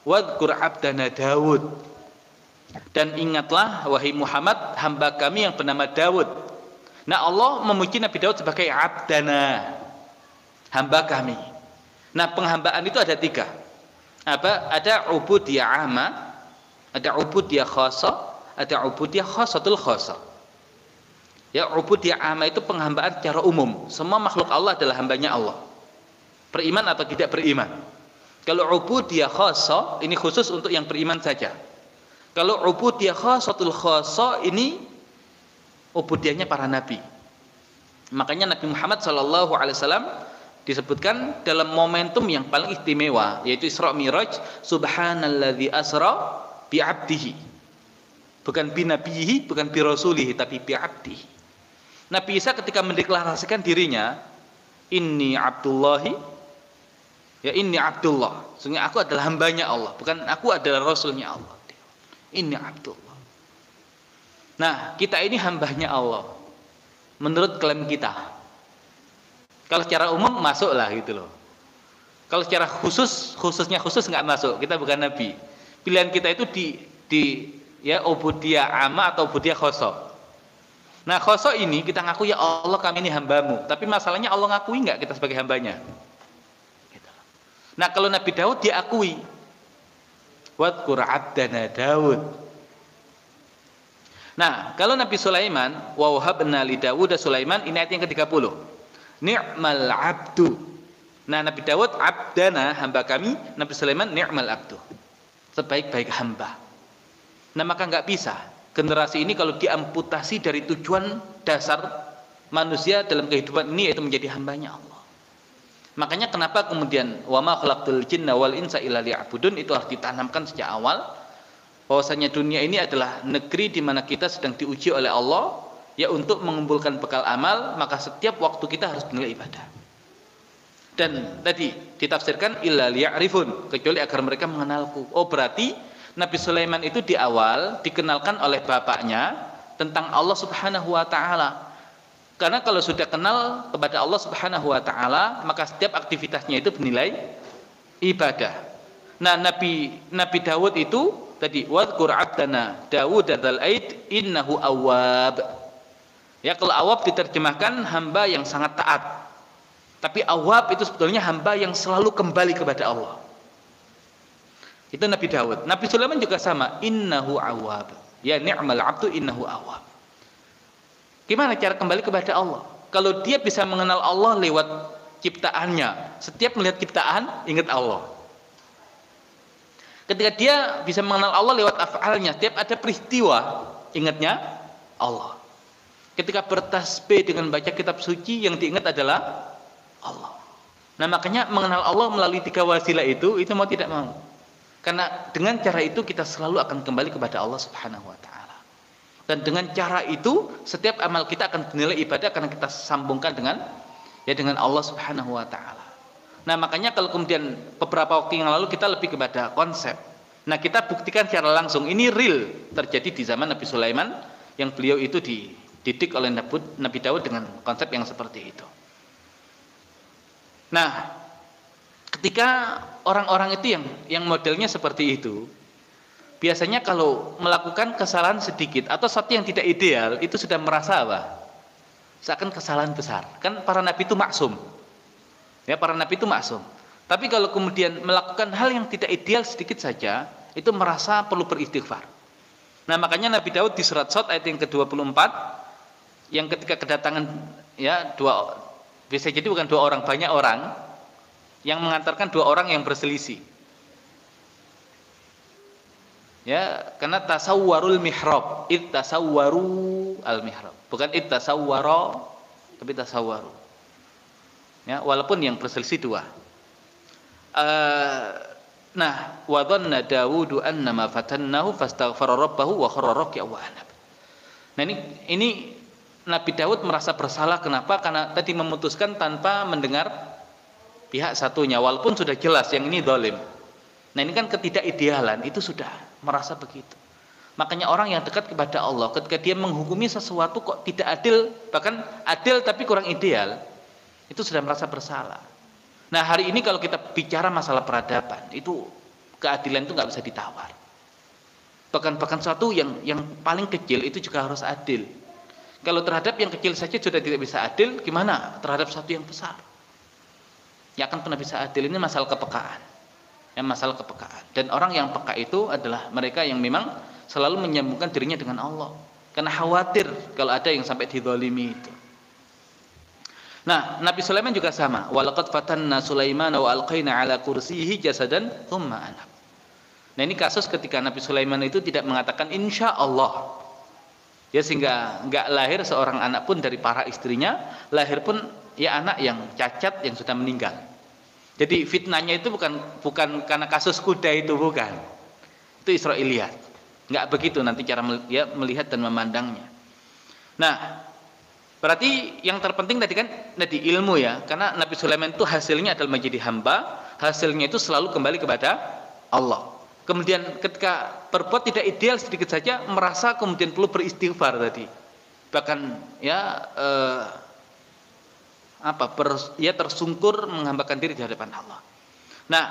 wadhkur abdana Daud, dan ingatlah wahai Muhammad hamba kami yang bernama Daud. Nah, Allah memuji Nabi Daud sebagai abdana, hamba kami. Nah, penghambaan itu ada tiga. Ada ubudiyah amma, ada ubudiyah khassa, ada ubudiyah khassatul khassa. Ya, ubudiyah amma itu penghambaan secara umum. Semua makhluk Allah adalah hambanya Allah, beriman atau tidak beriman. Kalau ubudiyah khassa, ini khusus untuk yang beriman saja. Kalau ubudiyah khassatul khassa, ini ubudiyahnya para nabi. Makanya Nabi Muhammad SAW disebutkan dalam momentum yang paling istimewa, yaitu Isra Mi'raj, subhanalladzi asra bi'abdihi. Bukan bi nabihi, bukan bi rasulihi, tapi bi abdihi. Nabi Isa ketika mendeklarasikan dirinya, inni abdullahi, ya inni Abdullah, sesungguhnya aku adalah hambanya Allah, bukan aku adalah rasulnya Allah. Inni Abdullah. Nah, kita ini hambanya Allah menurut klaim kita. Kalau secara umum masuklah gitu loh. Kalau secara khususnya khusus nggak masuk. Kita bukan nabi. Pilihan kita itu di ya ubudiyah amma atau ubudiyah khoso. Nah, khoso ini kita ngaku ya Allah kami ini hambamu. Tapi masalahnya Allah ngakui nggak kita sebagai hambanya? Nah, kalau Nabi Daud diakui, wadhkur abdana Daud. Nah, kalau Nabi Sulaiman, wa wahabna li Daud Sulaiman, ini ayat yang ke-30. Ni'mal abdu. Nah, Nabi Daud abdana, hamba kami, Nabi Sulaiman ni'mal abdu, sebaik-baik hamba. Nah, maka nggak bisa generasi ini kalau diamputasi dari tujuan dasar manusia dalam kehidupan ini, yaitu menjadi hambanya Allah. Makanya kenapa kemudian wa ma khalaqtul jinna wal insa illa liya'budun, itu harus ditanamkan sejak awal bahwasanya dunia ini adalah negeri di mana kita sedang diuji oleh Allah, ya untuk mengumpulkan bekal amal, maka setiap waktu kita harus bernilai ibadah. Dan tadi ditafsirkan illa liya'rifun, kecuali agar mereka mengenalku. Oh, berarti Nabi Sulaiman itu di awal dikenalkan oleh bapaknya tentang Allah Subhanahu wa taala. Karena kalau sudah kenal kepada Allah Subhanahu wa taala, maka setiap aktivitasnya itu bernilai ibadah. Nah, Nabi Daud itu tadi wadhkur abdana Daud dzal aid innahu awwab. Ya, kalau awwab diterjemahkan hamba yang sangat taat. Tapi awwab itu sebetulnya hamba yang selalu kembali kepada Allah. Itu Nabi Daud. Nabi Sulaiman juga sama, innahu awwab. Ya ni'mal abdu innahu awwab. Gimana cara kembali kepada Allah? Kalau dia bisa mengenal Allah lewat ciptaannya, setiap melihat ciptaan ingat Allah. Ketika dia bisa mengenal Allah lewat af'alnya, setiap ada peristiwa ingatnya Allah. Ketika bertasbih dengan baca kitab suci, yang diingat adalah Allah. Nah, makanya mengenal Allah melalui tiga wasilah itu mau tidak mau. Karena dengan cara itu kita selalu akan kembali kepada Allah Subhanahu wa taala. Dan dengan cara itu setiap amal kita akan bernilai ibadah karena kita sambungkan dengan Allah Subhanahu wa taala. Nah, makanya kalau kemudian beberapa waktu yang lalu kita lebih kepada konsep. Nah, kita buktikan secara langsung ini real terjadi di zaman Nabi Sulaiman, yang beliau itu dididik oleh Nabi Daud dengan konsep yang seperti itu. Nah, ketika orang-orang itu yang modelnya seperti itu, biasanya kalau melakukan kesalahan sedikit atau sesuatu yang tidak ideal, itu sudah merasa apa? Seakan kesalahan besar. Kan para nabi itu maksum. Ya, para nabi itu maksum. Tapi kalau kemudian melakukan hal yang tidak ideal sedikit saja, itu merasa perlu beristighfar. Nah, makanya Nabi Daud di surat Shad ayat yang ke-24, yang ketika kedatangan bisa jadi bukan dua orang, banyak orang yang mengantarkan dua orang yang berselisih. Ya, karena tasawwarul mihrab, tasawwaru al mihrab, bukan tasawwara, tapi tasawwaru. Ya, walaupun yang berselisih dua. Nah, wa dhanna Dawudu annama fatannahu fastaghfara rabbahu wa kharra raki'an wa anab. Nah, ini Nabi Daud merasa bersalah. Kenapa? Karena tadi memutuskan tanpa mendengar pihak satunya, walaupun sudah jelas yang ini zalim. Nah, ini kan ketidakidealan, itu sudah merasa begitu. Makanya orang yang dekat kepada Allah, ketika dia menghukumi sesuatu kok tidak adil, bahkan adil tapi kurang ideal, itu sudah merasa bersalah. Nah, hari ini kalau kita bicara masalah peradaban, itu Keadilan itu nggak bisa ditawar. Bahkan suatu yang paling kecil itu juga harus adil. Kalau terhadap yang kecil saja sudah tidak bisa adil, gimana terhadap satu yang besar? Ya akan pernah bisa adil. Ini masalah kepekaan. Ya, masalah kepekaan. Dan orang yang peka itu adalah mereka yang memang selalu menyambungkan dirinya dengan Allah. Karena khawatir kalau ada yang sampai dizalimi itu. Nah, Nabi Sulaiman juga sama. Walaqad fatanna Sulaiman wa alqaina ala kursiyhi jasadan tsumma anab. Nah, ini kasus ketika Nabi Sulaiman itu tidak mengatakan insya Allah. Ya, sehingga enggak lahir seorang anak pun dari para istrinya, lahir pun ya anak yang cacat yang sudah meninggal. Jadi fitnahnya itu bukan karena kasus kuda itu, bukan. Itu Israiliyat. Enggak begitu nanti cara melihat dan memandangnya. Nah, berarti yang terpenting tadi ilmu ya, karena Nabi Sulaiman itu hasilnya adalah menjadi hamba, hasilnya itu selalu kembali kepada Allah. Kemudian ketika berbuat tidak ideal sedikit saja, merasa kemudian perlu beristighfar tadi. Bahkan ya tersungkur menghambakan diri di hadapan Allah. Nah,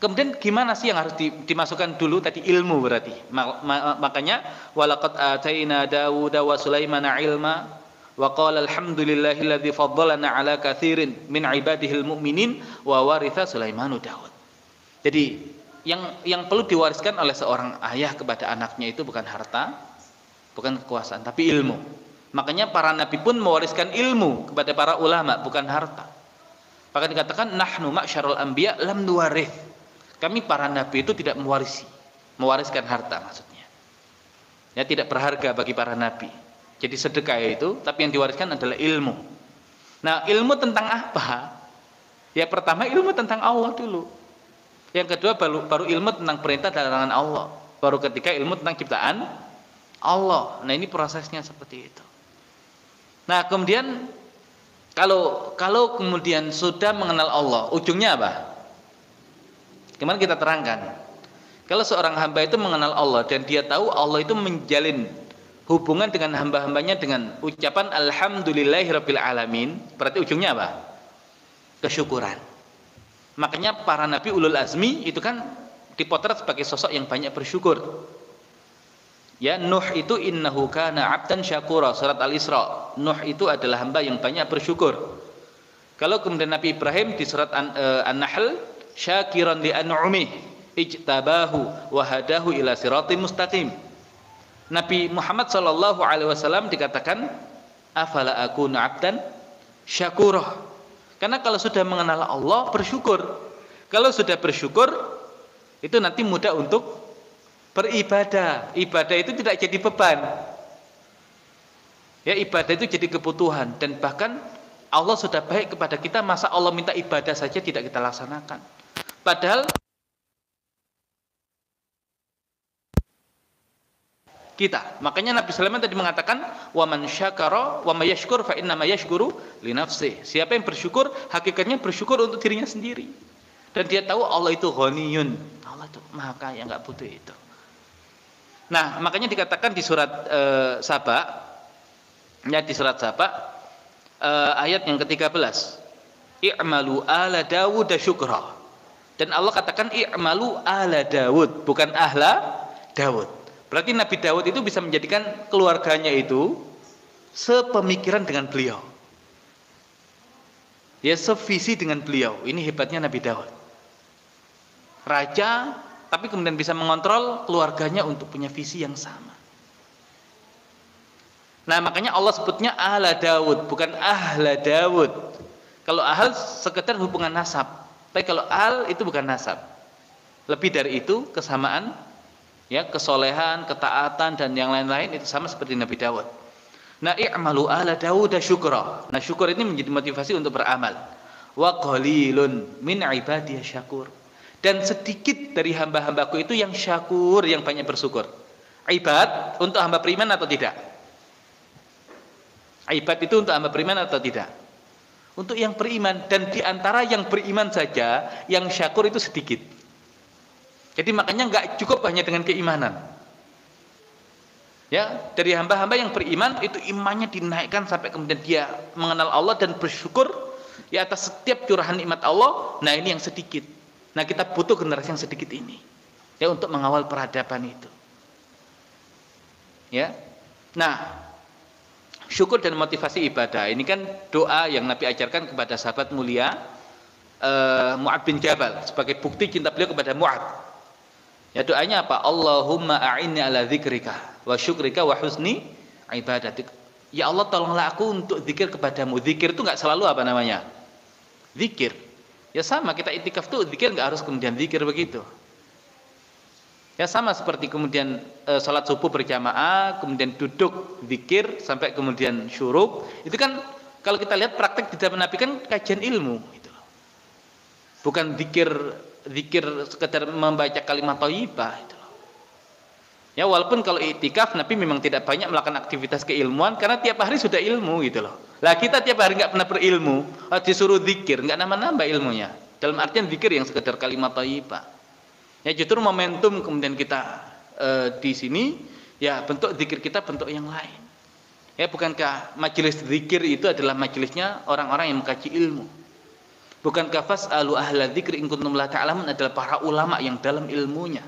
kemudian gimana sih yang harus dimasukkan dulu tadi ilmu berarti. Makanya walaqad ataina Dawuda wa Sulaimana ilma wa qala alhamdulillahilladzi faddalana ala katsirin min ibadihil mu'minin wa waritha Sulaimanu Daud. Jadi yang perlu diwariskan oleh seorang ayah kepada anaknya itu bukan harta, bukan kekuasaan, tapi ilmu. Makanya para nabi pun mewariskan ilmu kepada para ulama, bukan harta. Bahkan dikatakan nahnu ma'syarul anbiya lam nuwarith. Kami para nabi itu tidak mewariskan harta maksudnya. Ya, tidak berharga bagi para nabi. Jadi sedekah itu, tapi yang diwariskan adalah ilmu. Nah, ilmu tentang apa? Ya, pertama ilmu tentang Allah dulu. Yang kedua baru ilmu tentang perintah dan larangan Allah. Baru ketiga ilmu tentang ciptaan Allah. Nah, ini prosesnya seperti itu. Nah, kemudian kalau kemudian sudah mengenal Allah, ujungnya apa? Gimana kita terangkan? Kalau seorang hamba itu mengenal Allah dan dia tahu Allah itu menjalin hubungan dengan hamba-hambanya dengan ucapan alhamdulillahirabbil alamin, berarti ujungnya apa? Kesyukuran. Makanya para nabi ulul azmi itu kan dipotret sebagai sosok yang banyak bersyukur. Ya, Nuh itu innahu kana 'abdan syakura, surat Al-Isra. Nuh itu adalah hamba yang banyak bersyukur. Kalau kemudian Nabi Ibrahim di surat An-Nahl, syakiran li an'umih ijtabahu wa hadahu ila siratim mustaqim. Nabi Muhammad sallallahu alaihi wasallam dikatakan afala akunu 'abdan syakura. Karena kalau sudah mengenal Allah, bersyukur. Kalau sudah bersyukur, itu nanti mudah untuk beribadah. Ibadah itu tidak jadi beban. Ya, ibadah itu jadi kebutuhan. Dan bahkan Allah sudah baik kepada kita, masa Allah minta ibadah saja tidak kita laksanakan. Padahal kita. Makanya Nabi Sulaiman tadi mengatakan wa man syakara wa may yashkur fa inna ma yashkuru li nafsihi. Siapa yang bersyukur, hakikatnya bersyukur untuk dirinya sendiri. Dan dia tahu Allah itu ghaniyun. Allah itu Maha Kaya, enggak butuh itu. Nah, makanya dikatakan di surat Saba, ya di surat Saba ayat yang ke-13. I'malu ala Dawud syukra. Dan Allah katakan i'malu ala Dawud, bukan ahla Dawud. Berarti Nabi Daud itu bisa menjadikan keluarganya itu sepemikiran dengan beliau. Ya, sevisi dengan beliau. Ini hebatnya Nabi Daud. Raja, tapi kemudian bisa mengontrol keluarganya untuk punya visi yang sama. Nah, makanya Allah sebutnya ahla Daud, bukan ahla Daud. Kalau ahl sekedar hubungan nasab. Tapi kalau al itu bukan nasab. Lebih dari itu, kesamaan, ya, kesolehan, ketaatan dan yang lain-lain itu sama seperti Nabi Daud. Nah, i'malu ala Dawud syukra. Nah, syukur ini menjadi motivasi untuk beramal. Wa qalilun min ibadiyah syakur. Dan sedikit dari hamba-hambaku itu yang syakur, yang banyak bersyukur. Ibad untuk hamba beriman atau tidak? Ibad itu untuk hamba beriman atau tidak? Untuk yang beriman. Dan di antara yang beriman saja, yang syakur itu sedikit. Jadi makanya nggak cukup hanya dengan keimanan. Ya, dari hamba-hamba yang beriman itu imannya dinaikkan sampai kemudian dia mengenal Allah dan bersyukur di atas setiap curahan nikmat Allah. Nah, ini yang sedikit. Nah, kita butuh generasi yang sedikit ini ya untuk mengawal peradaban itu. Ya. Nah, syukur dan motivasi ibadah ini kan doa yang Nabi ajarkan kepada sahabat mulia Mu'ad bin Jabal sebagai bukti cinta beliau kepada Mu'ad. Ya, doanya apa? Allahumma a'inni ala dzikrika wa syukrika wa husni ibadatik. Ya Allah, tolonglah aku untuk zikir kepadamu. Zikir itu enggak selalu apa namanya? Zikir. Ya sama, kita itikaf tuh zikir enggak harus kemudian zikir begitu. Ya sama seperti kemudian salat subuh berjamaah, kemudian duduk zikir sampai kemudian syuruk. Itu kan kalau kita lihat praktek di zaman Nabi kan kajian ilmu gitu. Bukan zikir sekedar membaca kalimat thayyibah gitu loh. Ya walaupun kalau iktikaf Nabi memang tidak banyak melakukan aktivitas keilmuan karena tiap hari sudah ilmu gitu loh. Lah kita tiap hari enggak pernah berilmu, disuruh zikir enggak nambah-nambah ilmunya. Dalam artian zikir yang sekedar kalimat thayyibah. Ya justru momentum kemudian kita di sini ya bentuk zikir kita bentuk yang lain. Ya bukankah majelis zikir itu adalah majelisnya orang-orang yang mengkaji ilmu? Bukankah fas'alu ahla dzikri in kuntum la ta'lamun adalah para ulama yang dalam ilmunya?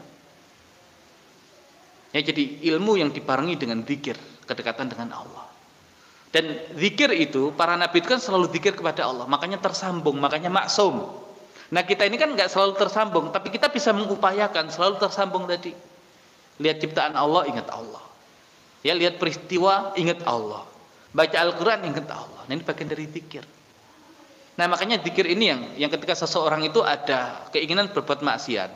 Ya jadi ilmu yang dibarengi dengan zikir, kedekatan dengan Allah. Dan zikir itu para nabi itu kan selalu zikir kepada Allah, makanya tersambung, makanya maksum. Nah kita ini kan nggak selalu tersambung, tapi kita bisa mengupayakan selalu tersambung tadi. Lihat ciptaan Allah, ingat Allah. Ya lihat peristiwa, ingat Allah. Baca Al-Quran, ingat Allah. Nah ini bagian dari zikir. Nah makanya zikir ini yang ketika seseorang itu ada keinginan berbuat maksiat.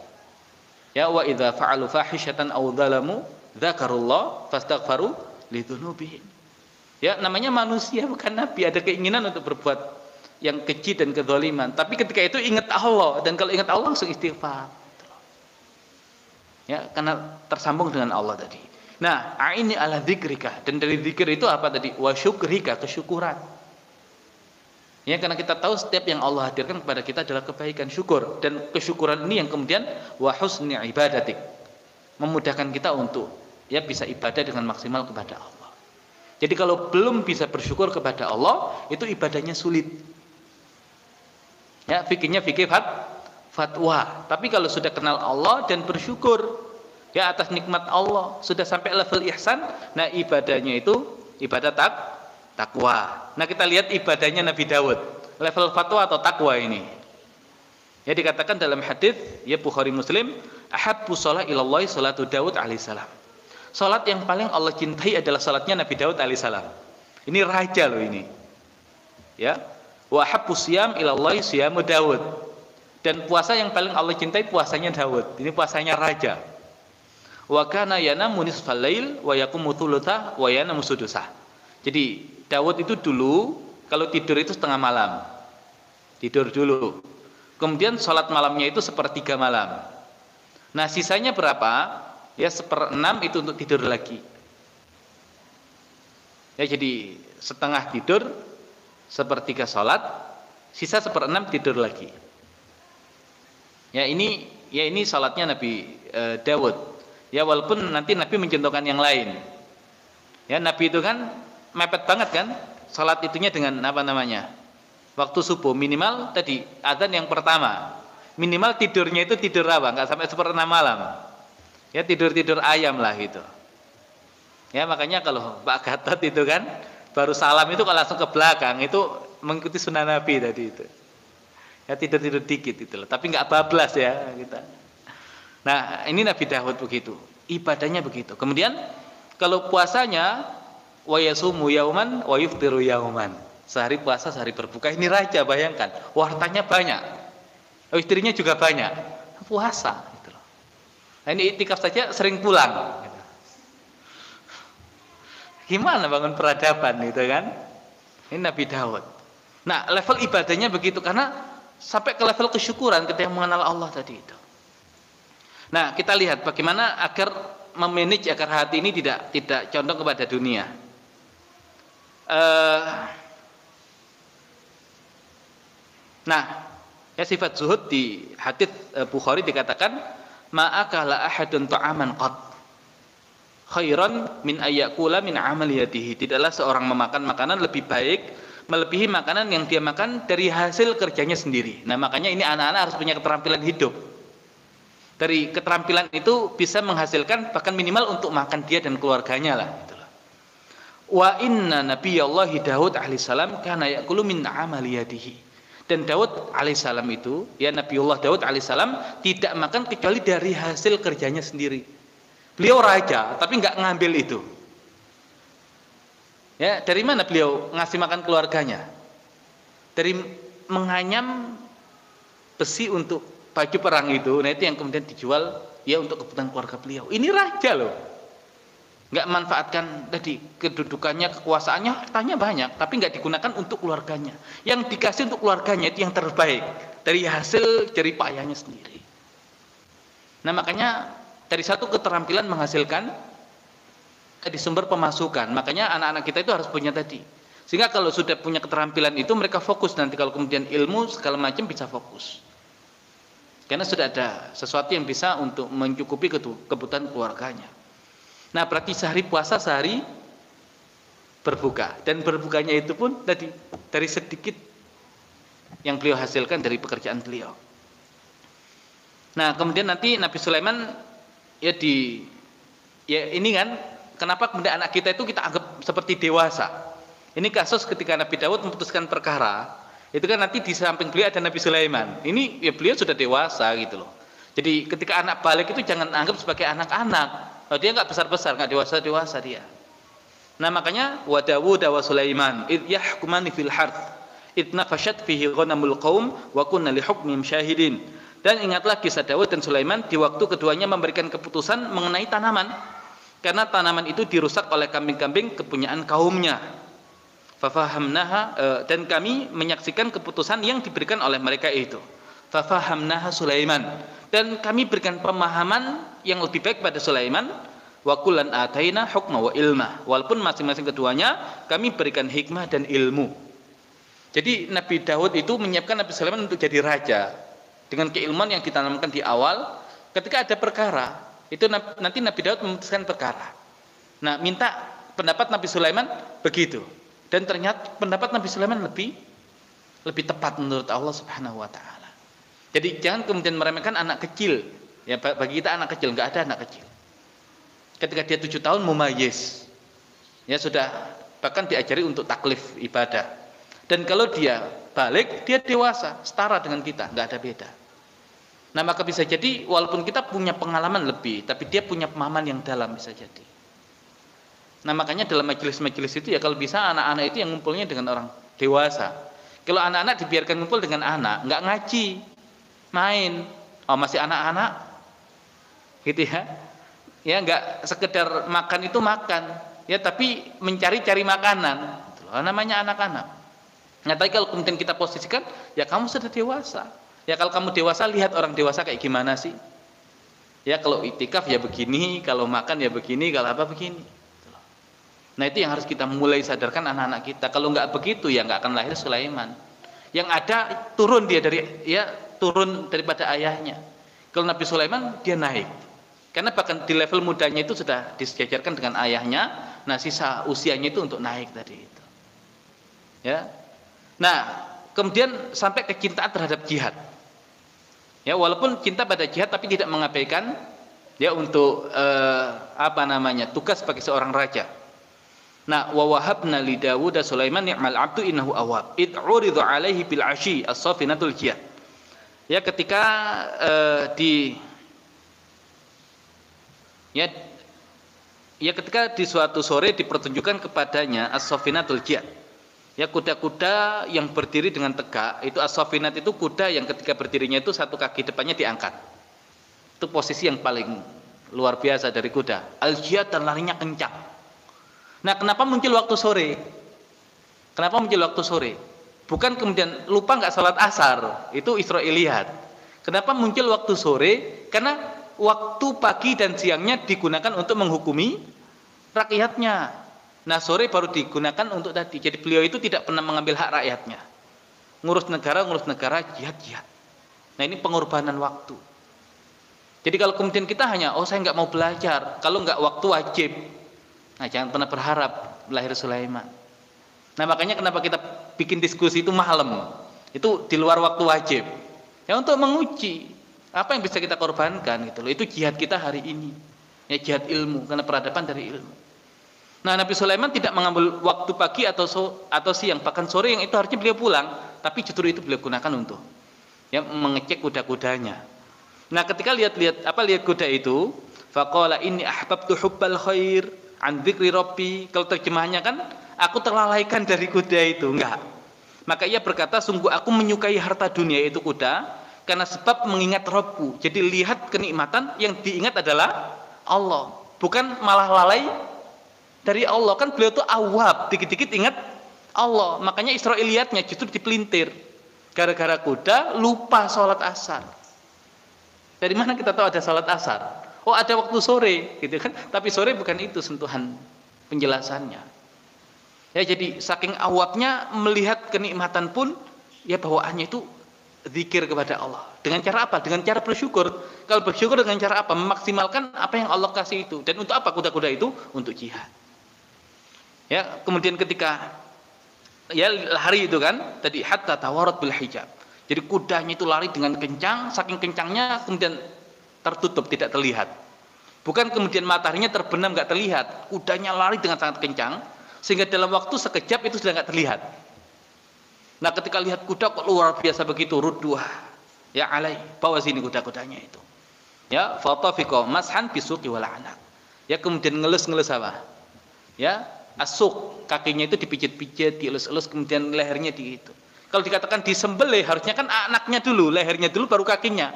Ya wa idza fa'alu fahishatan aw dzalamu dzakarullah fastaghfaru lidzunubihim. Ya namanya manusia bukan nabi, ada keinginan untuk berbuat yang keji dan kezaliman, tapi ketika itu ingat Allah, dan kalau ingat Allah langsung istighfar. Ya, karena tersambung dengan Allah tadi. Nah, aini ala dzikrika, dan dari zikir itu apa tadi? Wa syukrika, kesyukuran. Ya, karena kita tahu setiap yang Allah hadirkan kepada kita adalah kebaikan, syukur, dan kesyukuran ini yang kemudian wa husni ibadatik, memudahkan kita untuk ya bisa ibadah dengan maksimal kepada Allah. Jadi kalau belum bisa bersyukur kepada Allah, itu ibadahnya sulit. Ya, fikirnya fikir fatwa. Tapi kalau sudah kenal Allah dan bersyukur ya atas nikmat Allah, sudah sampai level ihsan, nah ibadahnya itu ibadah takwa. Nah, kita lihat ibadahnya Nabi Daud, level fatwa atau takwa ini. Ya dikatakan dalam hadis ya Bukhari Muslim, ahabbu shalah ilallahi salatu Daud alaihissalam. Salat yang paling Allah cintai adalah salatnya Nabi Daud alaihissalam. Ini raja loh ini. Ya. Wa habbu siyam ilallahi siyamu Daud. Dan puasa yang paling Allah cintai puasanya Daud. Ini puasanya raja. Wa kana yanamu nisfal lail wa yaqumu thulutha wa yanamu sudusah. Jadi Daud itu dulu kalau tidur itu setengah malam. Tidur dulu. Kemudian salat malamnya itu sepertiga malam. Nah, sisanya berapa? Ya 1/6 itu untuk tidur lagi. Ya jadi setengah tidur, sepertiga sholat, sisa 1/6 tidur lagi. Ya ini sholatnya Nabi Daud. Ya walaupun nanti Nabi mencontohkan yang lain. Ya Nabi itu kan mepet banget kan, sholat itunya dengan apa namanya? Waktu subuh minimal tadi adzan yang pertama. Minimal tidurnya itu tidur apa? Enggak sampai 1/6 malam. Ya tidur ayam lah gitu. Ya makanya kalau Pak Gatot itu kan baru salam itu kalau langsung ke belakang itu mengikuti sunnah Nabi tadi itu. Ya tidur dikit itu loh, tapi nggak bablas ya kita. Nah ini Nabi Daud begitu, ibadahnya begitu. Kemudian kalau puasanya wa yasumu yauman wa yuftiru yauman. Sehari puasa, sehari berbuka. Ini raja bayangkan, hartanya banyak, istrinya juga banyak, puasa. Nah, ini iktikaf saja sering pulang. Gimana bangun peradaban itu kan? Ini Nabi Daud. Nah, level ibadahnya begitu karena sampai ke level kesyukuran ketika mengenal Allah tadi itu. Nah, kita lihat bagaimana agar memanage agar hati ini tidak condong kepada dunia. Nah, ya sifat zuhud di hadits Bukhari dikatakan ma'akala ahadun ta'aman qat khairan min ayyakula min amal yadihi. Tidaklah seorang memakan makanan lebih baik melebihi makanan yang dia makan dari hasil kerjanya sendiri. Nah, makanya ini anak-anak harus punya keterampilan hidup. Dari keterampilan itu bisa menghasilkan bahkan minimal untuk makan dia dan keluarganya lah gitu loh. Wa inna nabiyallahi Daud alaihissalam kana ya'kulu min amali yadihi. Dan Daud alaihissalam itu, ya Nabiullah Daud alaihissalam tidak makan kecuali dari hasil kerjanya sendiri. Beliau raja, tapi nggak ngambil itu. Ya, dari mana beliau ngasih makan keluarganya? Dari menganyam besi untuk baju perang itu, nah itu yang kemudian dijual ya untuk kebutuhan keluarga beliau. Ini raja loh. Nggak manfaatkan tadi kedudukannya, kekuasaannya, hartanya banyak, tapi nggak digunakan untuk keluarganya. Yang dikasih untuk keluarganya itu yang terbaik dari hasil jerih payahnya sendiri. Nah, makanya dari satu keterampilan menghasilkan di sumber pemasukan. Makanya anak-anak kita itu harus punya tadi. Sehingga kalau sudah punya keterampilan itu mereka fokus nanti kalau kemudian ilmu segala macam bisa fokus. Karena sudah ada sesuatu yang bisa untuk mencukupi kebutuhan keluarganya. Nah, berarti sehari puasa, sehari berbuka. Dan berbukanya itu pun tadi dari sedikit yang beliau hasilkan dari pekerjaan beliau. Nah, kemudian nanti Nabi Sulaiman ya ini kan kenapa kemudian anak kita itu kita anggap seperti dewasa. Ini kasus ketika Nabi Daud memutuskan perkara, itu kan nanti di samping beliau ada Nabi Sulaiman. Ini ya beliau sudah dewasa gitu loh. Jadi ketika anak balik itu jangan anggap sebagai anak-anak. Oh, dia nggak besar-besar, nggak dewasa-dewasa dia. Nah, makanya wa Dawud wa Sulaiman id yahkumani fil harth id nafashat fihi ghanamul qaum wa kunna li hukmihim syahidin. Dan ingatlah kisah Daud dan Sulaiman di waktu keduanya memberikan keputusan mengenai tanaman. Karena tanaman itu dirusak oleh kambing-kambing kepunyaan kaumnya. Fafahamnaha dan kami menyaksikan keputusan yang diberikan oleh mereka itu. Fafahamnaha Sulaiman, dan kami berikan pemahaman yang lebih baik pada Sulaiman. Wa kullan ataina hukma wa ilma, walaupun masing-masing keduanya kami berikan hikmah dan ilmu. Jadi Nabi Daud itu menyiapkan Nabi Sulaiman untuk jadi raja dengan keilmuan yang ditanamkan di awal. Ketika ada perkara itu nanti Nabi Daud memutuskan perkara. Nah, minta pendapat Nabi Sulaiman begitu. Dan ternyata pendapat Nabi Sulaiman lebih tepat menurut Allah Subhanahu wa taala. Jadi jangan kemudian meremehkan anak kecil. Ya, bagi kita anak kecil enggak ada anak kecil. Ketika dia 7 tahun mumayyiz. Ya sudah bahkan diajari untuk taklif ibadah. Dan kalau dia balik, dia dewasa, setara dengan kita, enggak ada beda. Nah, maka bisa jadi walaupun kita punya pengalaman lebih, tapi dia punya pemahaman yang dalam bisa jadi. Nah, makanya dalam majelis-majelis itu ya kalau bisa anak-anak itu yang ngumpulnya dengan orang dewasa. Kalau anak-anak dibiarkan ngumpul dengan anak, enggak ngaji, main, oh masih anak-anak, gitu ya. Ya enggak sekedar makan itu makan, ya tapi mencari-cari makanan, namanya anak-anak. Nah, tapi kalau kemudian kita posisikan, ya kamu sudah dewasa. Ya kalau kamu dewasa, lihat orang dewasa kayak gimana sih. Ya kalau itikaf ya begini, kalau makan ya begini, kalau apa begini. Nah, itu yang harus kita mulai sadarkan anak-anak kita. Kalau nggak begitu ya nggak akan lahir Sulaiman. Yang ada turun turun daripada ayahnya. Kalau Nabi Sulaiman dia naik. Karena bahkan di level mudanya itu sudah disejajarkan dengan ayahnya. Nah, sisa usianya itu untuk naik tadi itu. Ya. Nah, kemudian sampai kecintaan terhadap jihad. Ya, walaupun cinta pada jihad tapi tidak mengabaikan ya untuk tugas sebagai seorang raja. Nah, wa wahabna li Dawud Sulaiman ni'mal 'abdu innahu awwab. Id 'urida 'alaihi bil 'ashi as-safinatul jihad. Ya, ketika ketika di suatu sore dipertunjukkan kepadanya as-safinatul jihad. Ya, kuda-kuda yang berdiri dengan tegak, itu as-safinat itu kuda yang ketika berdirinya itu satu kaki depannya diangkat. Itu posisi yang paling luar biasa dari kuda. Al-jihad dan larinya kencang. Nah, kenapa muncul waktu sore? Kenapa muncul waktu sore? Bukan kemudian lupa nggak salat asar, itu Israiliyat. Kenapa muncul waktu sore? Karena waktu pagi dan siangnya digunakan untuk menghukumi rakyatnya. Nah, sore baru digunakan untuk tadi. Jadi beliau itu tidak pernah mengambil hak rakyatnya. Ngurus negara, jihad. Nah, ini pengorbanan waktu. Jadi kalau kemudian kita hanya, saya nggak mau belajar, kalau nggak waktu wajib. Nah, jangan pernah berharap lahir Sulaiman. Nah makanya kenapa kita bikin diskusi itu malam, itu di luar waktu wajib, ya untuk menguji apa yang bisa kita korbankan gitu loh. Itu jihad kita hari ini, ya jihad ilmu, karena peradaban dari ilmu. Nah Nabi Sulaiman tidak mengambil waktu pagi atau siang, bahkan sore yang itu harusnya beliau pulang, tapi justru itu beliau gunakan untuk ya mengecek kuda-kudanya. Nah ketika lihat kuda itu, faqala inni ahbabtu hubbal khair an dzikri rabbi. Kalau terjemahannya kan aku terlalaikan dari kuda itu, enggak. Maka ia berkata, sungguh aku menyukai harta dunia, itu kuda, karena sebab mengingat Rabbku. Jadi lihat kenikmatan yang diingat adalah Allah, bukan malah lalai dari Allah. Kan beliau tuh awab, dikit-dikit ingat Allah. Makanya Israiliyatnya justru dipelintir. Gara-gara kuda lupa sholat asar. Dari mana kita tahu ada sholat asar? Oh ada waktu sore gitu kan. Tapi sore bukan itu sentuhan penjelasannya. Ya jadi saking awabnya melihat kenikmatan pun ya bawaannya itu zikir kepada Allah. Dengan cara apa? Dengan cara bersyukur. Kalau bersyukur dengan cara apa? Memaksimalkan apa yang Allah kasih itu. Dan untuk apa kuda-kuda itu? Untuk jihad. Ya, kemudian ketika ya lari itu kan tadi hatta tawarat bil hijab. Jadi kudanya itu lari dengan kencang, saking kencangnya kemudian tertutup, tidak terlihat. Bukan kemudian mataharinya terbenam nggak terlihat, kudanya lari dengan sangat kencang sehingga dalam waktu sekejap itu sudah nggak terlihat. Nah ketika lihat kuda kok luar biasa begitu, rudduha ya alai, bawa sini kuda-kudanya itu. Ya, fatafiqa mashan bisuqi wal anak. Ya kemudian ngelus-ngelus apa? Ya, asuk, kakinya itu dipijit-pijit, dielus-elus, kemudian lehernya itu. Kalau dikatakan disembelih, harusnya kan anaknya dulu, lehernya dulu baru kakinya.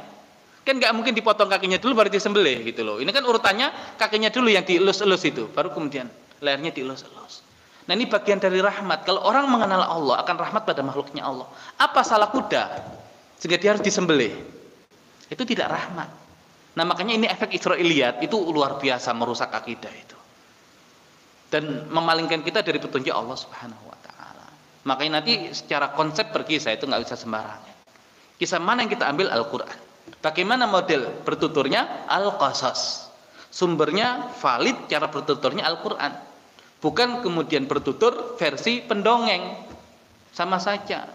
Kan nggak mungkin dipotong kakinya dulu baru disembelih gitu loh. Ini kan urutannya kakinya dulu yang dielus-elus itu, baru kemudian lehernya dielus-elus. Nah ini bagian dari rahmat. Kalau orang mengenal Allah akan rahmat pada makhluknya Allah. Apa salah kuda sehingga dia harus disembelih? Itu tidak rahmat. Nah makanya ini efek Israiliyat itu luar biasa merusak akidah itu. Dan memalingkan kita dari petunjuk Allah Subhanahu wa taala. Makanya nanti secara konsep berkisah itu nggak bisa sembarangan. Kisah mana yang kita ambil? Al-Qur'an. Bagaimana model bertuturnya? Al-Qasas. Sumbernya valid, cara bertuturnya Al-Qur'an. Bukan kemudian bertutur versi pendongeng. Sama saja.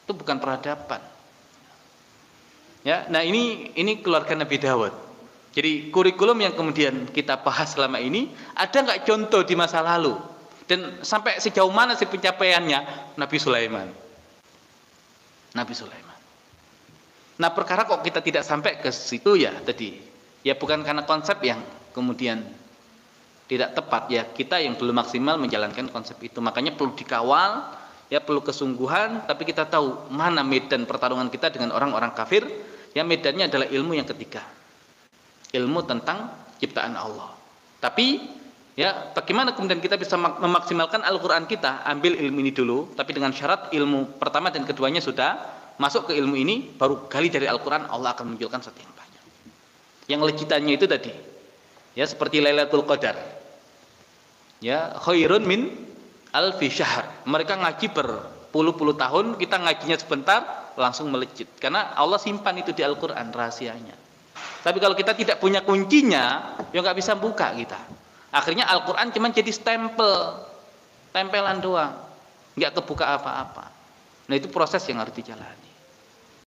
Itu bukan peradaban. Ya, nah ini keluarga Nabi Dawud. Jadi kurikulum yang kemudian kita bahas selama ini, ada nggak contoh di masa lalu? Dan sampai sejauh mana sih pencapaiannya? Nabi Sulaiman. Nabi Sulaiman. Nah perkara kok kita tidak sampai ke situ ya tadi. Ya bukan karena konsep yang kemudian tidak tepat, ya kita yang belum maksimal menjalankan konsep itu. Makanya perlu dikawal, ya perlu kesungguhan, tapi kita tahu mana medan pertarungan kita dengan orang-orang kafir. Ya medannya adalah ilmu yang ketiga. Ilmu tentang ciptaan Allah. Tapi ya bagaimana kemudian kita bisa memaksimalkan Al-Qur'an kita? Ambil ilmu ini dulu, tapi dengan syarat ilmu pertama dan keduanya sudah masuk ke ilmu ini, baru gali dari Al-Qur'an, Allah akan menunjukkan sesuatu yang banyak. Yang legitannya itu tadi. Ya seperti Lailatul Qadar. Ya, khairun min alfi syahr. Mereka ngaji berpuluh-puluh tahun, kita ngajinya sebentar langsung melejit. Karena Allah simpan itu di Al-Qur'an rahasianya. Tapi kalau kita tidak punya kuncinya, ya nggak bisa buka kita. Akhirnya Al-Qur'an cuma jadi tempelan doang, nggak kebuka apa-apa. Nah itu proses yang harus dijalani.